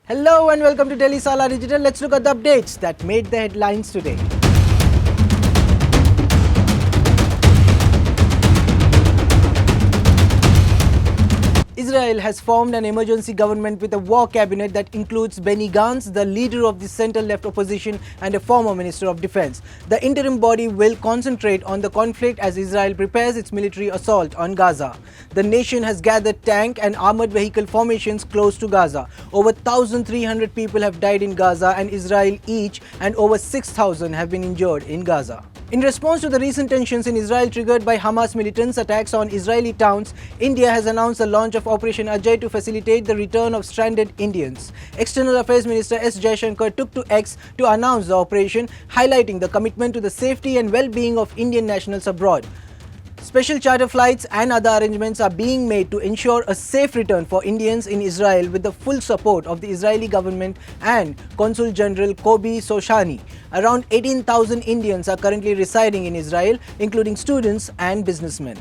Hello and welcome to Daily Salar Digital. Let's look at the updates that made the headlines today. Israel has formed an emergency government with a war cabinet that includes Benny Gantz, the leader of the center-left opposition and a former minister of defense. The interim body will concentrate on the conflict as Israel prepares its military assault on Gaza. The nation has gathered tank and armored vehicle formations close to Gaza. Over 1,300 people have died in Gaza and Israel each, and over 6,000 have been injured in Gaza. In response to the recent tensions in Israel triggered by Hamas militants' attacks on Israeli towns, India has announced the launch of Operation Ajay to facilitate the return of stranded Indians. External Affairs Minister S. Jaishankar took to X to announce the operation, highlighting the commitment to the safety and well-being of Indian nationals abroad. Special charter flights and other arrangements are being made to ensure a safe return for Indians in Israel with the full support of the Israeli government and Consul General Kobi Soshani. Around 18,000 Indians are currently residing in Israel, including students and businessmen.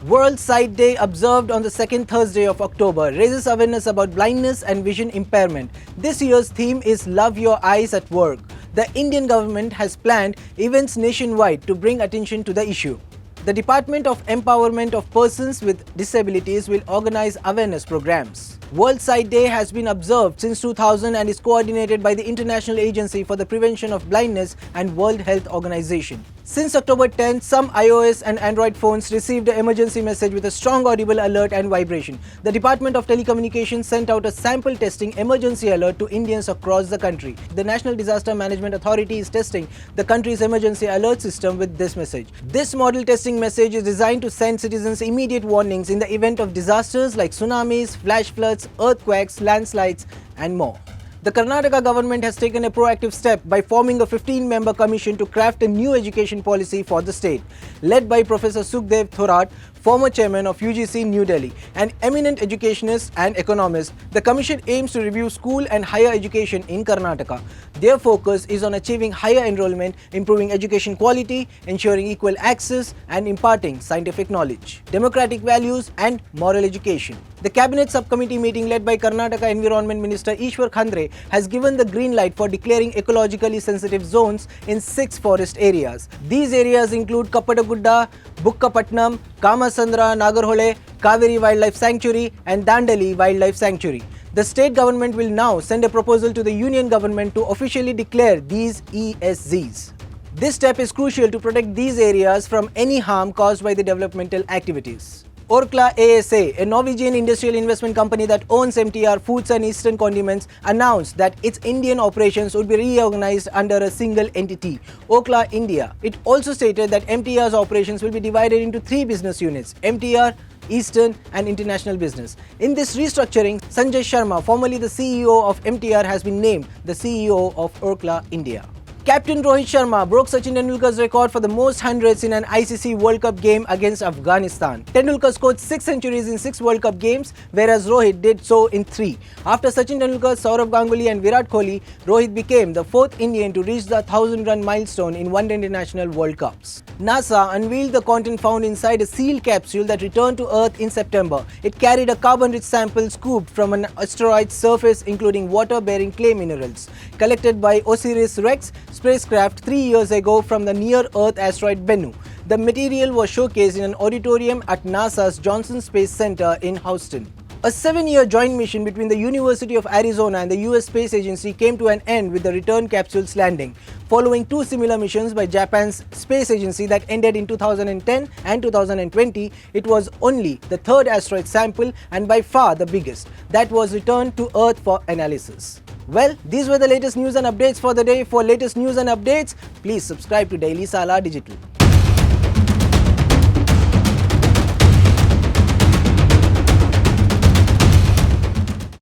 World Sight Day, observed on the second Thursday of October, raises awareness about blindness and vision impairment. This year's theme is Love Your Eyes at Work. The Indian government has planned events nationwide to bring attention to the issue. The Department of Empowerment of Persons with Disabilities will organize awareness programs. World Sight Day has been observed since 2000 and is coordinated by the International Agency for the Prevention of Blindness and World Health Organization. Since October 10, some iOS and Android phones received an emergency message with a strong audible alert and vibration. The Department of Telecommunications sent out a sample testing emergency alert to Indians across the country. The National Disaster Management Authority is testing the country's emergency alert system with this message. This model testing message is designed to send citizens immediate warnings in the event of disasters like tsunamis, flash floods, earthquakes, landslides, and more. The Karnataka government has taken a proactive step by forming a 15-member commission to craft a new education policy for the state. Led by Professor Sukhdev Thorat, former chairman of UGC New Delhi, an eminent educationist and economist, the commission aims to review school and higher education in Karnataka. Their focus is on achieving higher enrollment, improving education quality, ensuring equal access, and imparting scientific knowledge, democratic values, and moral education. The Cabinet Subcommittee meeting led by Karnataka Environment Minister Ishwar Khandre has given the green light for declaring ecologically sensitive zones in 6 forest areas. These areas include Kappadagudda, Bukkapatnam, Kamasandra, Nagarhole, Kaveri Wildlife Sanctuary and Dandali Wildlife Sanctuary. The state government will now send a proposal to the union government to officially declare these ESZs. This step is crucial to protect these areas from any harm caused by the developmental activities. Orla ASA, a Norwegian industrial investment company that owns MTR Foods and Eastern Condiments, announced that its Indian operations would be reorganized under a single entity, Orla India. It also stated that MTR's operations will be divided into 3 business units: MTR, Eastern and International Business. In this restructuring, Sanjay Sharma, formerly the CEO of MTR, has been named the CEO of Orla India. Captain Rohit Sharma broke Sachin Tendulkars' record for the most hundreds in an ICC World Cup game against Afghanistan. Tendulkar scored 6 centuries in 6 World Cup games, whereas Rohit did so in 3. After Sachin Tendulkar, Saurav Ganguly and Virat Kohli, Rohit became the 4th Indian to reach the 1,000-run milestone in One Day International World Cups. NASA unveiled the content found inside a sealed capsule that returned to Earth in September. It carried a carbon-rich sample scooped from an asteroid's surface, including water-bearing clay minerals, collected by OSIRIS-REx spacecraft 3 years ago from the near-Earth asteroid Bennu. The material was showcased in an auditorium at NASA's Johnson Space Center in Houston. A 7-year joint mission between the University of Arizona and the US Space Agency came to an end with the return capsule's landing, following 2 similar missions by Japan's space agency that ended in 2010 and 2020. It was only the 3rd asteroid sample and by far the biggest that was returned to Earth for analysis. Well, these were the latest news and updates for the day. For latest news and updates, please subscribe to Daily Salar Digital.